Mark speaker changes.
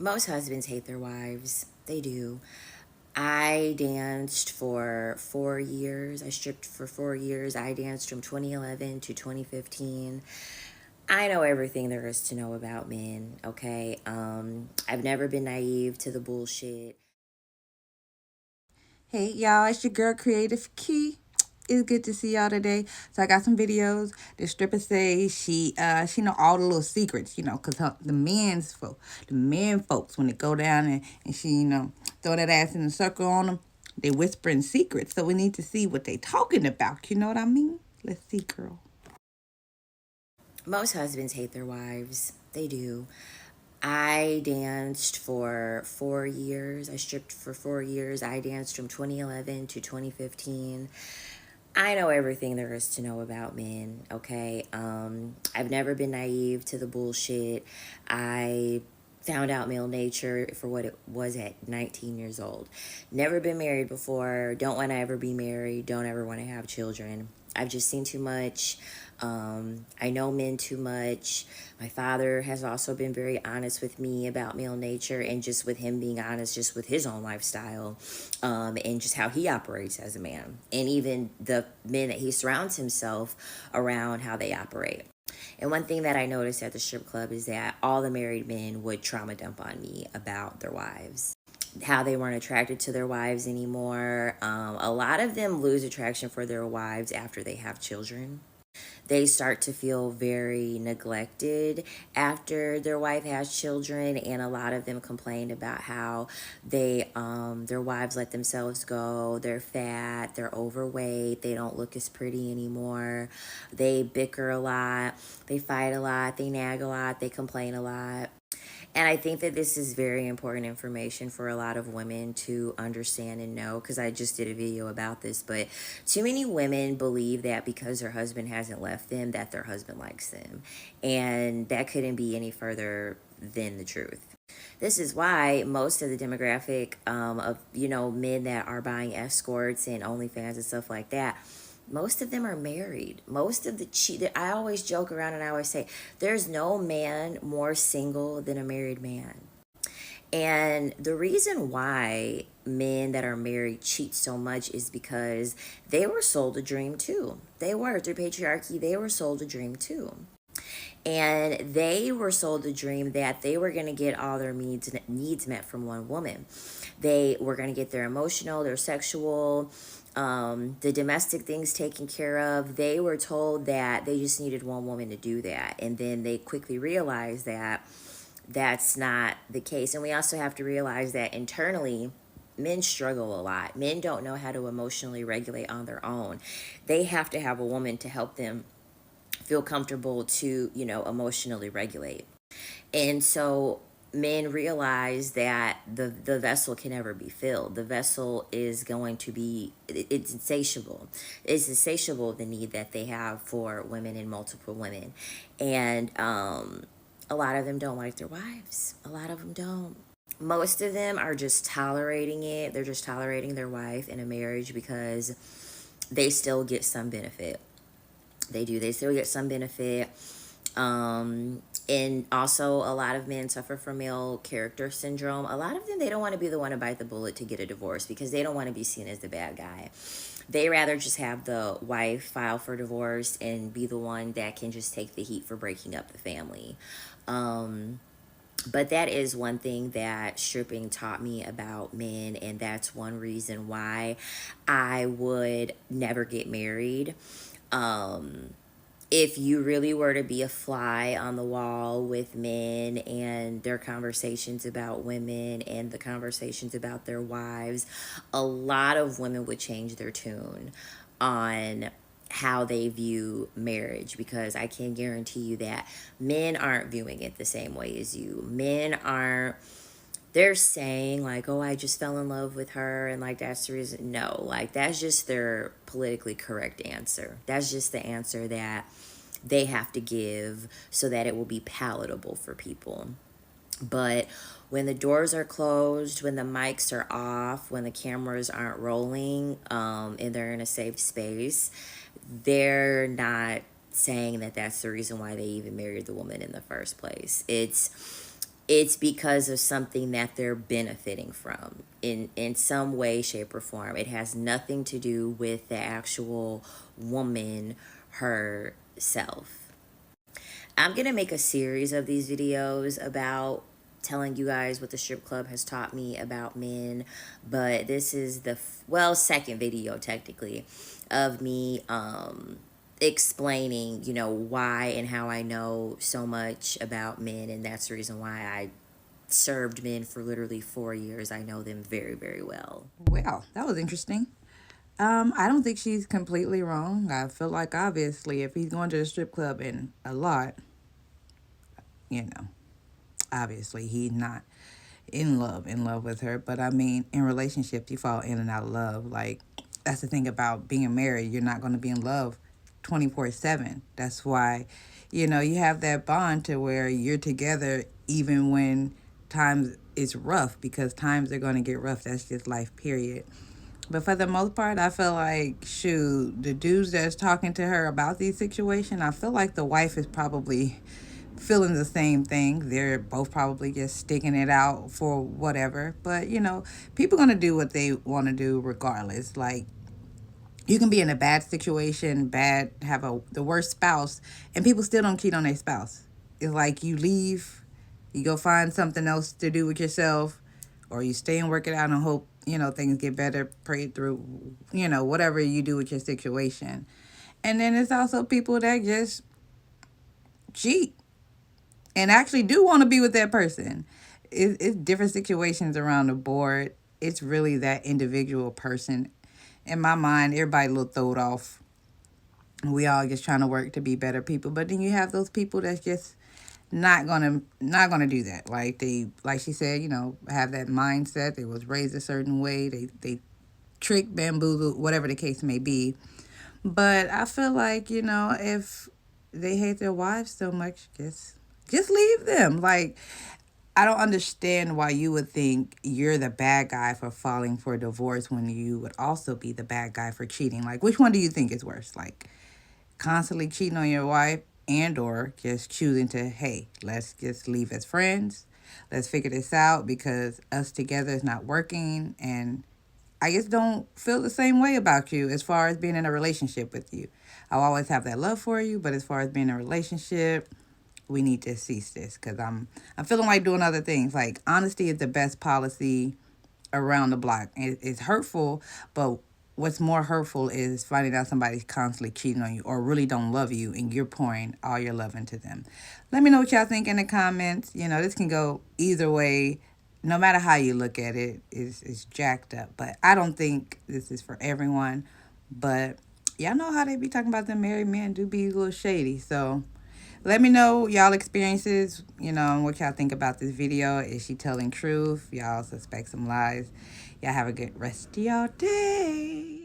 Speaker 1: Most husbands hate their wives. They do. I danced for 4 years. I stripped for 4 years. I danced from 2011 to 2015. I know everything there is to know about men, okay? I've never been naive to the bullshit.
Speaker 2: Hey y'all, it's your girl Creative Key. It's good to see y'all today. So I got some videos. The stripper says she know all the little secrets, cause the men folks when they go down and she throw that ass in a circle on them, they whispering secrets. So we need to see what they talking about. You know what I mean? Let's see, girl.
Speaker 1: Most husbands hate their wives. They do. I danced for 4 years. I stripped for 4 years. I danced from 2011 to 2015. I know everything there is to know about men, okay? I've never been naive to the bullshit. I found out male nature for what it was at 19 years old. Never been married before. Don't want to ever be married. Don't ever want to have children. I've just seen too much. I know men too much. My father has also been very honest with me about male nature and just with him being honest, just with his own lifestyle, and just how he operates as a man. And even the men that he surrounds himself around, how they operate. And one thing that I noticed at the strip club is that all the married men would trauma dump on me about their wives, how they weren't attracted to their wives anymore. A lot of them lose attraction for their wives after they have children. They start to feel very neglected after their wife has children, and a lot of them complain about how their wives let themselves go. They're fat, they're overweight, they don't look as pretty anymore. They bicker a lot, they fight a lot, they nag a lot, they complain a lot. And I think that this is very important information for a lot of women to understand and know, because I just did a video about this. But too many women believe that because their husband hasn't left them, that their husband likes them. And that couldn't be any further than the truth. This is why most of the demographic of men that are buying escorts and OnlyFans and stuff like that, most of them are married. Most of I always joke around and I always say, there's no man more single than a married man. And the reason why men that are married cheat so much is because they were sold a dream too. They were, through patriarchy, they were sold a dream too. And they were sold the dream that they were going to get all their needs met from one woman. They were going to get their emotional, their sexual, the domestic things taken care of. They were told that they just needed one woman to do that. And then they quickly realized that that's not the case. And we also have to realize that internally, men struggle a lot. Men don't know how to emotionally regulate on their own. They have to have a woman to help them feel comfortable to, emotionally regulate. And so men realize that the vessel can never be filled. The vessel is going to be, it's insatiable. It's insatiable, the need that they have for women and multiple women. And a lot of them don't like their wives. A lot of them don't. Most of them are just tolerating it. They're just tolerating their wife in a marriage because they still get some benefit. They do. They still get some benefit. And also, a lot of men suffer from male character syndrome. A lot of them, they don't want to be the one to bite the bullet to get a divorce because they don't want to be seen as the bad guy. They rather just have the wife file for divorce and be the one that can just take the heat for breaking up the family. But that is one thing that stripping taught me about men, and that's one reason why I would never get married. If you really were to be a fly on the wall with men and their conversations about women and the conversations about their wives, a lot of women would change their tune on how they view marriage, because I can guarantee you that men aren't viewing it the same way as you. Men aren't, they're saying like, oh, I just fell in love with her and like that's the reason. No, like that's just their politically correct answer. That's just the answer that they have to give so that it will be palatable for people. But when the doors are closed, when the mics are off, when the cameras aren't rolling, and they're in a safe space, they're not saying that that's the reason why they even married the woman in the first place. It's it's because of something that they're benefiting from in some way, shape, or form. It has nothing to do with the actual woman herself. I'm gonna make a series of these videos about telling you guys what the strip club has taught me about men, but this is the second video technically of me explaining, why and how I know so much about men, and that's the reason why I served men for literally 4 years. I know them very, very well.
Speaker 2: Well, that was interesting. I don't think she's completely wrong. I feel like obviously if he's going to the strip club and a lot, you know, obviously he's not in love with her. But I mean, in relationships, you fall in and out of love. Like, that's the thing about being married. You're not going to be in love 24/7. That's why, you have that bond to where you're together even when times is rough, because times are going to get rough. That's just life, period. But for the most part, I feel like, shoot, the dudes that's talking to her about these situations, I feel like the wife is probably feeling the same thing. They're both probably just sticking it out for whatever. But, people going to do what they want to do regardless. Like, you can be in a bad situation, have the worst spouse, and people still don't cheat on their spouse. It's like you leave, you go find something else to do with yourself, or you stay and work it out and hope, things get better, pray it through, whatever you do with your situation. And then it's also people that just cheat and actually do want to be with that person. It's different situations around the board. It's really that individual person. In my mind, everybody a little throwed off. We all just trying to work to be better people. But then you have those people that's just not gonna do that. Like, they, like she said, have that mindset. They was raised a certain way. They trick, bamboozle, whatever the case may be. But I feel like, if they hate their wives so much, just leave them. Like, I don't understand why you would think you're the bad guy for falling for divorce when you would also be the bad guy for cheating. Like, which one do you think is worse? Like, constantly cheating on your wife, and or just choosing to, hey, let's just leave as friends. Let's figure this out because us together is not working, and I just don't feel the same way about you as far as being in a relationship with you. I'll always have that love for you, but as far as being in a relationship, we need to cease this because I'm feeling like doing other things. Like, honesty is the best policy around the block. It's hurtful, but what's more hurtful is finding out somebody's constantly cheating on you or really don't love you and you're pouring all your love into them. Let me know what y'all think in the comments. This can go either way. No matter how you look at it, it's jacked up. But I don't think this is for everyone. But y'all know how they be talking about them married men do be a little shady. So let me know y'all experiences, and what y'all think about this video. Is she telling truth? Y'all suspect some lies? Y'all have a good rest of y'all day.